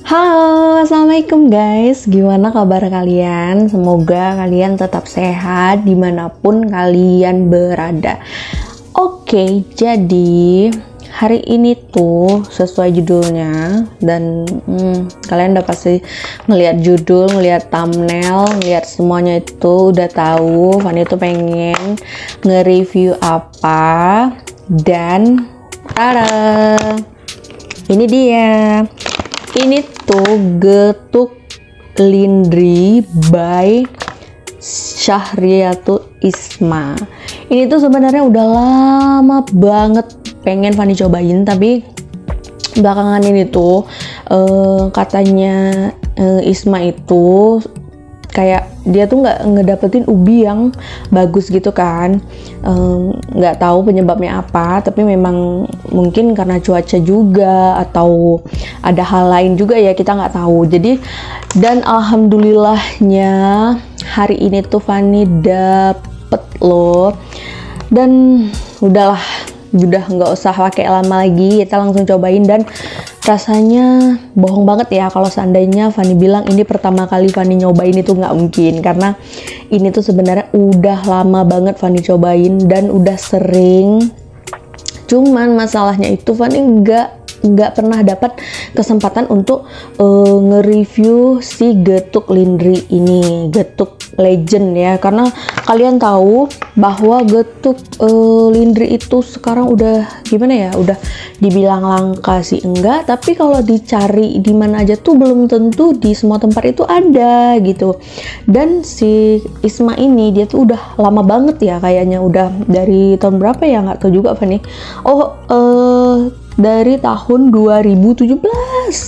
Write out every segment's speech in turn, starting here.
Halo, assalamualaikum guys. Gimana kabar kalian? Semoga kalian tetap sehat dimanapun kalian berada. Oke, jadi hari ini tuh sesuai judulnya dan kalian udah pasti ngelihat judul, ngelihat thumbnail, ngelihat semuanya itu udah tahu Fanny tuh pengen nge-review apa dan tada, ini dia. Ini tuh Getuk Lindri by Syahriatul Isma. Ini tuh sebenarnya udah lama banget pengen Fanny cobain, tapi belakangan ini tuh katanya Isma itu kayak dia tuh nggak ngedapetin ubi yang bagus gitu kan. Nggak tahu penyebabnya apa, tapi memang mungkin karena cuaca juga atau ada hal lain juga ya, kita nggak tahu. Jadi dan alhamdulillahnya hari ini tuh Fanny dapet loh, dan udah nggak usah pakai lama lagi, kita langsung cobain. Dan rasanya bohong banget ya kalau seandainya Fanny bilang ini pertama kali Fanny nyobain, itu nggak mungkin, karena ini tuh sebenarnya udah lama banget Fanny cobain dan udah sering. Cuman masalahnya itu Fanny nggak pernah dapat kesempatan untuk nge-review si Getuk Lindri ini, Getuk Legend ya, karena kalian tahu bahwa Getuk Lindri itu sekarang udah gimana ya, udah dibilang langka sih enggak, tapi kalau dicari di mana aja tuh belum tentu di semua tempat itu ada gitu. Dan si Isma ini dia tuh udah lama banget ya, kayaknya udah dari tahun berapa ya, nggak tahu juga Fanny. Dari tahun 2017,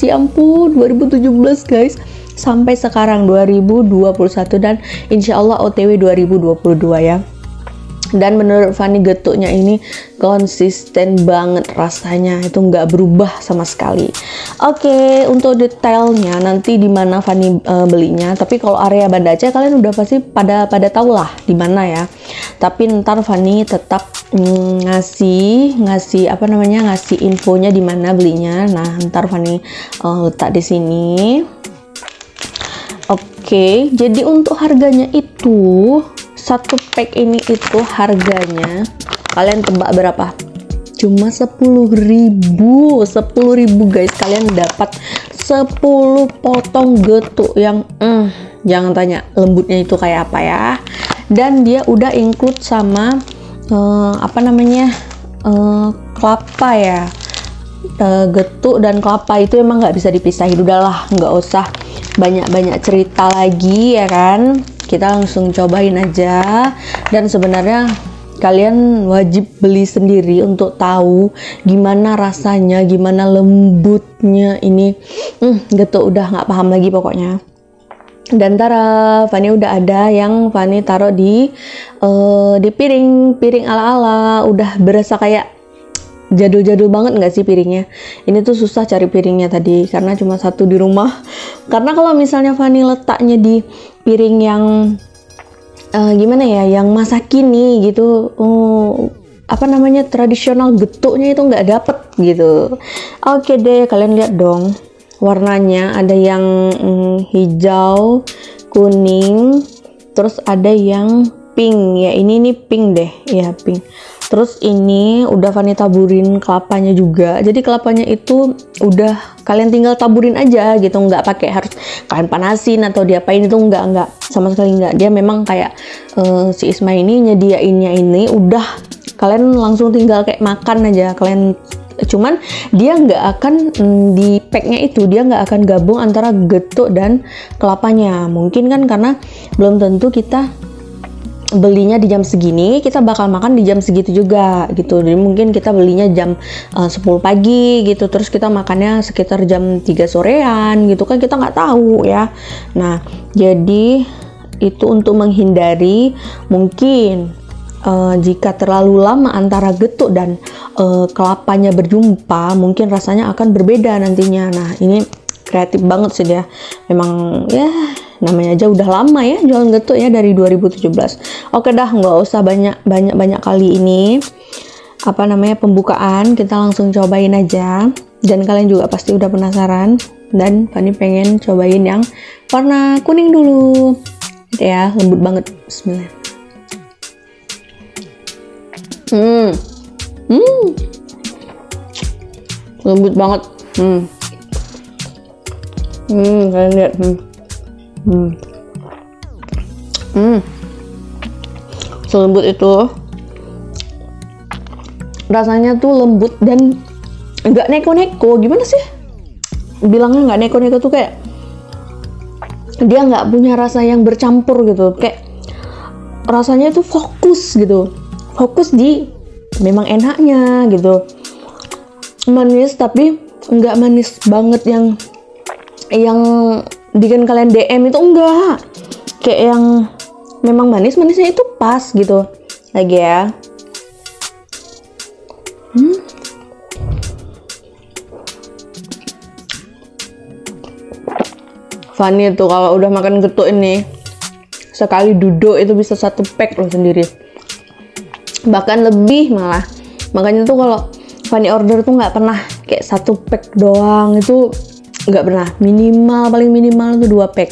ya ampun 2017 guys, sampai sekarang 2021 dan insya Allah OTW 2022 ya. Dan menurut Fanny getuknya ini konsisten banget rasanya, itu nggak berubah sama sekali. Oke, untuk detailnya nanti di mana Fanny belinya, tapi kalau area Banda Aceh kalian udah pasti pada tahu lah di mana ya. Tapi ntar Fanny tetap ngasih infonya di mana belinya. Nah, ntar Fanny letak di sini. Oke, jadi untuk harganya itu satu pack ini itu harganya, kalian tebak berapa? Cuma 10.000 guys. Kalian dapat 10 potong getuk yang jangan tanya lembutnya itu kayak apa ya. Dan dia udah include sama kelapa ya. Getuk dan kelapa itu emang nggak bisa dipisahin. Udahlah, nggak usah banyak cerita lagi ya kan, kita langsung cobain aja. Dan sebenarnya kalian wajib beli sendiri untuk tahu gimana rasanya, gimana lembutnya ini. Getuk udah nggak paham lagi pokoknya. Dan tara, Fanny udah ada yang Fanny taruh di piring ala-ala, udah berasa kayak jadul-jadul banget nggak sih piringnya. Ini tuh susah cari piringnya tadi karena cuma satu di rumah. Karena kalau misalnya Fanny letaknya di piring yang gimana ya, yang masa kini gitu, tradisional getuknya itu nggak dapet gitu. Oke deh, kalian lihat dong warnanya, ada yang hijau, kuning, terus ada yang pink ya. Ini nih pink deh ya, pink. Terus ini udah Fanny taburin kelapanya juga. Jadi kelapanya itu udah kalian tinggal taburin aja gitu, nggak pakai harus kalian panasin atau diapain, itu nggak sama sekali nggak. Dia memang kayak si Isma ini nyediainnya ini udah kalian langsung tinggal kayak makan aja kalian. Cuman dia nggak akan di packnya itu dia nggak akan gabung antara getuk dan kelapanya. Mungkin kan karena belum tentu kita belinya di jam segini, kita bakal makan di jam segitu juga gitu. Jadi mungkin kita belinya jam 10 pagi gitu, terus kita makannya sekitar jam 3 sorean gitu kan, kita nggak tahu ya. Nah, jadi itu untuk menghindari mungkin jika terlalu lama antara getuk dan kelapanya berjumpa, mungkin rasanya akan berbeda nantinya. Nah, ini kreatif banget sih dia. Memang ya namanya aja udah lama ya jualan getuk ya, dari 2017. Oke dah, nggak usah banyak kali ini pembukaan, kita langsung cobain aja. Dan kalian juga pasti udah penasaran. dan Fanny pengen cobain yang warna kuning dulu. Gitu ya, lembut banget. Bismillah. Lembut banget. Kalian lihat. Selembut itu. Rasanya tuh lembut dan nggak neko-neko. Gimana sih bilangnya nggak neko-neko tuh, kayak dia nggak punya rasa yang bercampur gitu, kayak rasanya itu fokus gitu, fokus di memang enaknya gitu, manis tapi nggak manis banget yang bikin kalian DM itu, enggak, kayak yang memang manisnya itu pas gitu. Lagi ya. Fanny tuh kalau udah makan getuk ini sekali duduk itu bisa 1 pack loh sendiri, bahkan lebih malah. Makanya tuh kalau Fanny order tuh nggak pernah kayak 1 pack doang, itu nggak pernah. Paling minimal tuh 2 pack.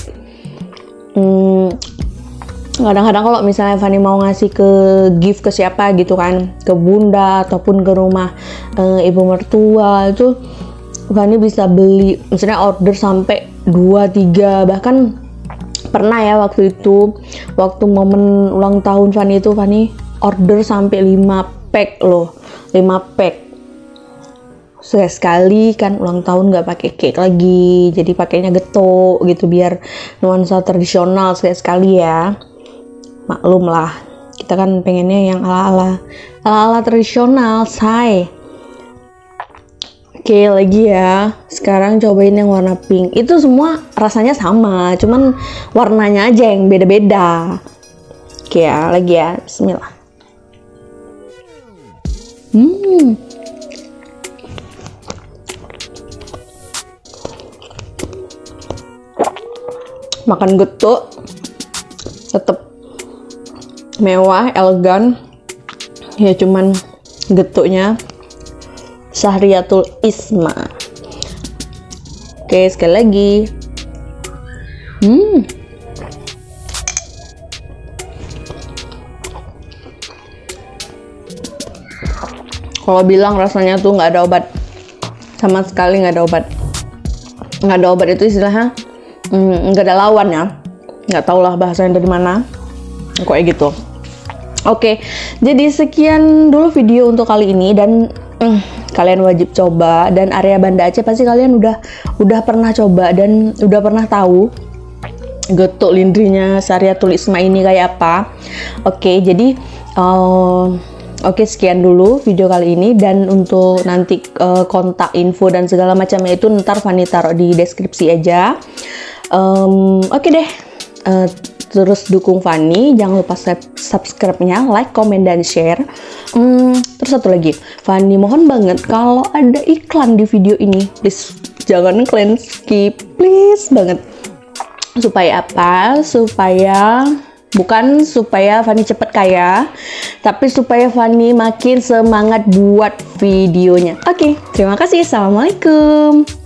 Kadang-kadang kalau misalnya Fanny mau ngasih ke gift ke siapa gitu kan, ke bunda ataupun ke rumah ibu mertua, itu Fanny bisa beli, misalnya order sampai 2-3, bahkan pernah ya waktu momen ulang tahun Fanny itu, Fanny order sampai 5 pack loh, 5 pack. Sekali kan ulang tahun nggak pakai cake lagi, jadi pakainya getuk gitu biar nuansa tradisional sekali ya. Maklum lah, kita kan pengennya yang ala-ala tradisional, say. Oke, lagi ya. Sekarang cobain yang warna pink. Itu semua rasanya sama, cuman warnanya aja yang beda-beda. Oke ya, lagi ya. Bismillah. Makan getuk tetap mewah, elegan. Ya cuman getuknya Syahriatul Isma. Oke, sekali lagi. Kalau bilang rasanya tuh nggak ada obat, sama sekali nggak ada obat. Nggak ada obat itu istilahnya nggak ada lawan ya. Nggak tau lah bahasanya dari mana. Kayak gitu. Oke, jadi sekian dulu video untuk kali ini, dan kalian wajib coba. Dan area Banda Aceh pasti kalian udah pernah coba dan udah pernah tahu getuk lindrinya Syahriatul Isma ini kayak apa. Oke, jadi sekian dulu video kali ini, dan untuk nanti kontak info dan segala macamnya itu ntar Fanny taruh di deskripsi aja. Oke deh, terus dukung Fanny, jangan lupa subscribe-nya, like, comment, dan share. Terus satu lagi, Fanny mohon banget kalau ada iklan di video ini, please jangan kalian skip, please banget. Supaya apa? Bukan supaya Fanny cepet kaya, tapi supaya Fanny makin semangat buat videonya. Oke, terima kasih. Assalamualaikum.